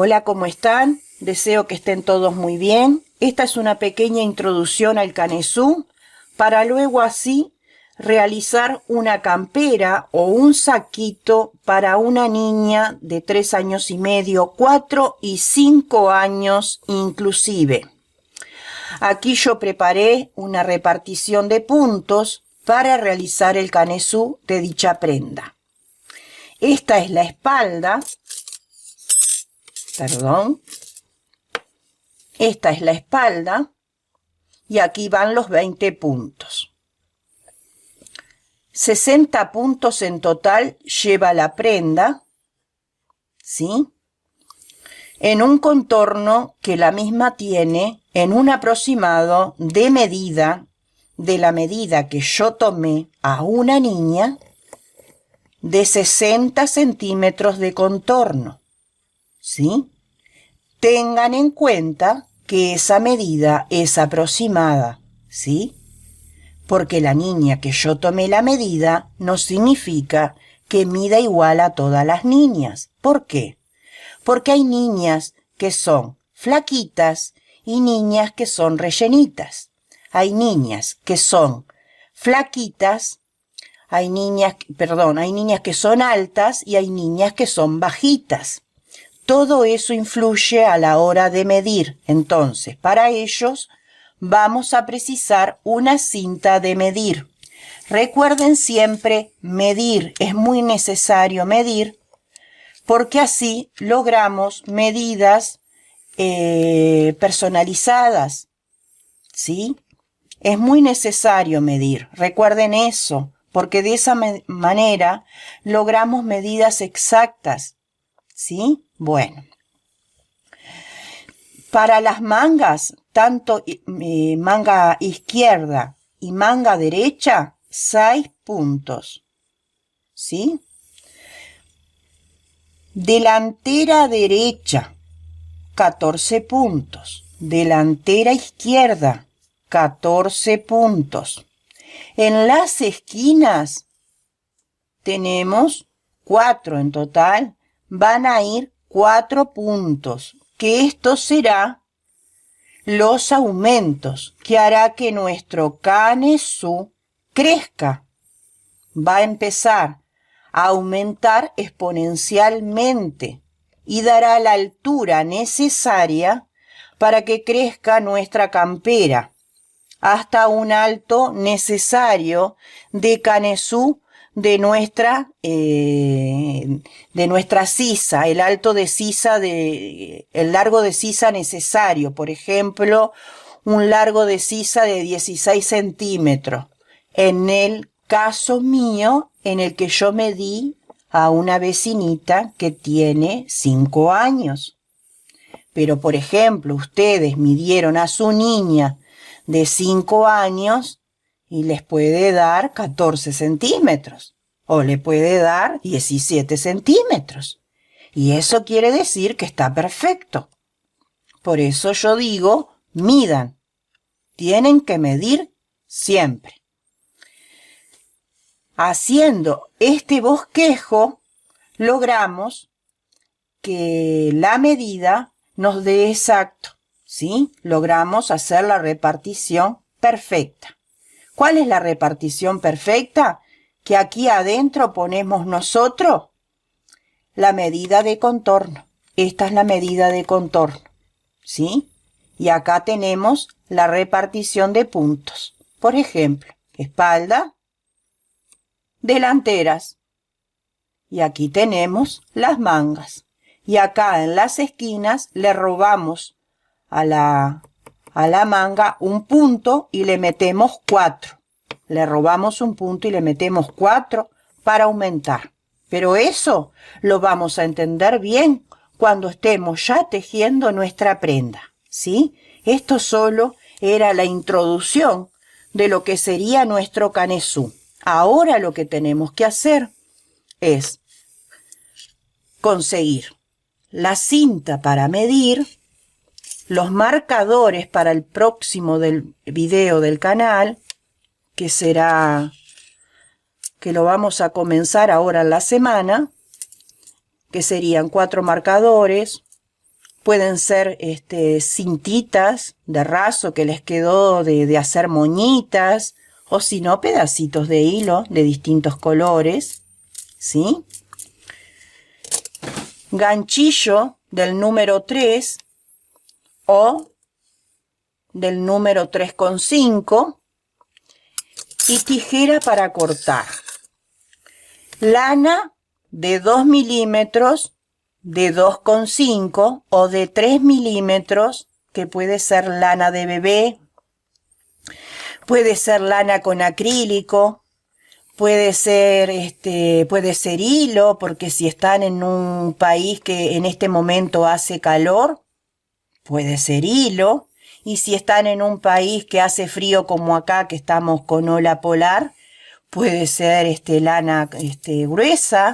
Hola, ¿cómo están? Deseo que estén todos muy bien. Esta es una pequeña introducción al canesú para luego así realizar una campera o un saquito para una niña de 3 años y medio, 4 y 5 años inclusive. Aquí yo preparé una repartición de puntos para realizar el canesú de dicha prenda. Esta es la espalda. Esta es la espalda y aquí van los 20 puntos. 60 puntos en total lleva la prenda, ¿sí? En un contorno que la misma tiene en un aproximado de medida, de la medida que yo tomé a una niña, de 60 centímetros de contorno, ¿sí? Tengan en cuenta que esa medida es aproximada, ¿sí? Porque la niña que yo tomé la medida no significa que mida igual a todas las niñas. ¿Por qué? Porque hay niñas que son flaquitas y niñas que son rellenitas. Hay niñas que son flaquitas, hay niñas que son altas y hay niñas que son bajitas. Todo eso influye a la hora de medir. Entonces, para ellos vamos a precisar una cinta de medir. Recuerden siempre medir, es muy necesario medir, porque así logramos medidas personalizadas, ¿sí? Es muy necesario medir, recuerden eso, porque de esa manera logramos medidas exactas, ¿sí? Bueno, para las mangas, tanto manga izquierda y manga derecha, 6 puntos, ¿sí? Delantera derecha, 14 puntos. Delantera izquierda, 14 puntos. En las esquinas tenemos 4 en total, van a ir 4 puntos, que esto será los aumentos que hará que nuestro canesú crezca. Va a empezar a aumentar exponencialmente y dará la altura necesaria para que crezca nuestra campera hasta un alto necesario de canesú de nuestra sisa, el largo de sisa necesario, por ejemplo, un largo de sisa de 16 centímetros. En el caso mío, en el que yo medí a una vecinita que tiene 5 años. Pero, por ejemplo, ustedes midieron a su niña de 5 años y les puede dar 14 centímetros o le puede dar 17 centímetros. Y eso quiere decir que está perfecto. Por eso yo digo, midan. Tienen que medir siempre. Haciendo este bosquejo, logramos que la medida nos dé exacto, ¿sí? Logramos hacer la repartición perfecta. ¿Cuál es la repartición perfecta? Que aquí adentro ponemos nosotros la medida de contorno. Esta es la medida de contorno, ¿sí? Y acá tenemos la repartición de puntos. Por ejemplo, espalda, delanteras. Y aquí tenemos las mangas. Y acá en las esquinas le robamos a la manga un punto y le metemos 4. Le robamos un punto y le metemos 4 para aumentar. Pero eso lo vamos a entender bien cuando estemos ya tejiendo nuestra prenda, ¿sí? Esto solo era la introducción de lo que sería nuestro canesú. Ahora lo que tenemos que hacer es conseguir la cinta para medir, los marcadores para el próximo del video del canal, que lo vamos a comenzar ahora en la semana, que serían 4 marcadores, pueden ser cintitas de raso que les quedó de hacer moñitas, o si no, pedacitos de hilo de distintos colores, ¿sí? Ganchillo del número 3 o del número 3,5 y tijera para cortar. Lana de 2 milímetros, de 2,5 o de 3 milímetros, que puede ser lana de bebé, puede ser lana con acrílico, puede ser hilo, porque si están en un país que en este momento hace calor, puede ser hilo. Y si están en un país que hace frío como acá, que estamos con ola polar, puede ser lana gruesa.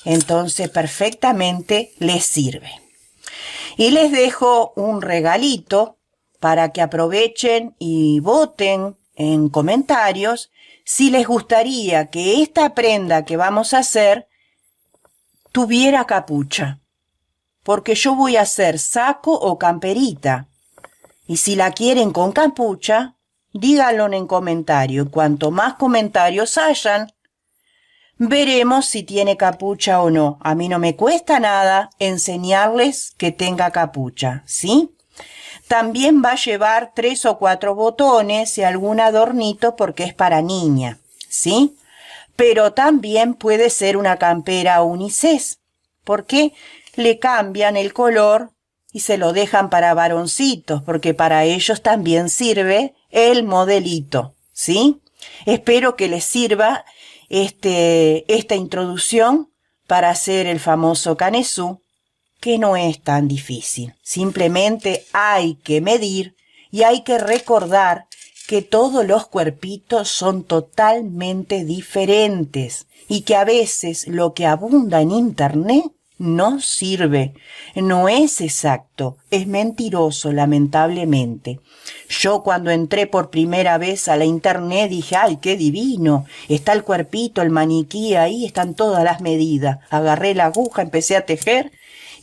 Entonces perfectamente les sirve. Y les dejo un regalito para que aprovechen y voten en comentarios si les gustaría que esta prenda que vamos a hacer tuviera capucha. Porque yo voy a hacer saco o camperita. Y si la quieren con capucha, díganlo en comentario. Cuanto más comentarios hayan, veremos si tiene capucha o no. A mí no me cuesta nada enseñarles que tenga capucha, ¿sí? También va a llevar 3 o 4 botones y algún adornito porque es para niña, ¿sí? Pero también puede ser una campera unisex, porque le cambian el color y se lo dejan para varoncitos, porque para ellos también sirve el modelito, ¿sí? Espero que les sirva esta introducción para hacer el famoso canesú, que no es tan difícil. Simplemente hay que medir y hay que recordar que todos los cuerpitos son totalmente diferentes y que a veces lo que abunda en internet no sirve, no es exacto, es mentiroso, lamentablemente. Yo cuando entré por primera vez a la internet dije, ¡ay, qué divino! Está el cuerpito, el maniquí, ahí están todas las medidas. Agarré la aguja, empecé a tejer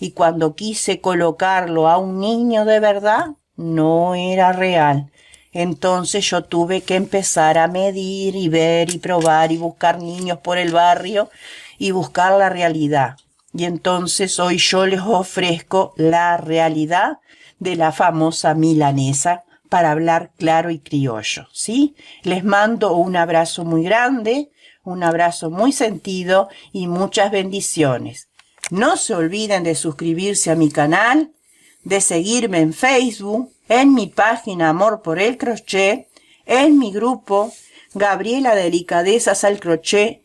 y cuando quise colocarlo a un niño de verdad, no era real. Entonces yo tuve que empezar a medir y ver y probar y buscar niños por el barrio y buscar la realidad. Y entonces hoy yo les ofrezco la realidad de la famosa milanesa para hablar claro y criollo, ¿sí? Les mando un abrazo muy grande, un abrazo muy sentido y muchas bendiciones. No se olviden de suscribirse a mi canal, de seguirme en Facebook, en mi página Amor por el Crochet, en mi grupo Gabriela Delicadezas al Crochet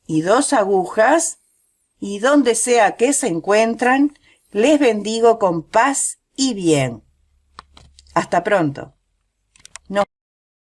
y 2 agujas, y donde sea que se encuentran, les bendigo con paz y bien. Hasta pronto.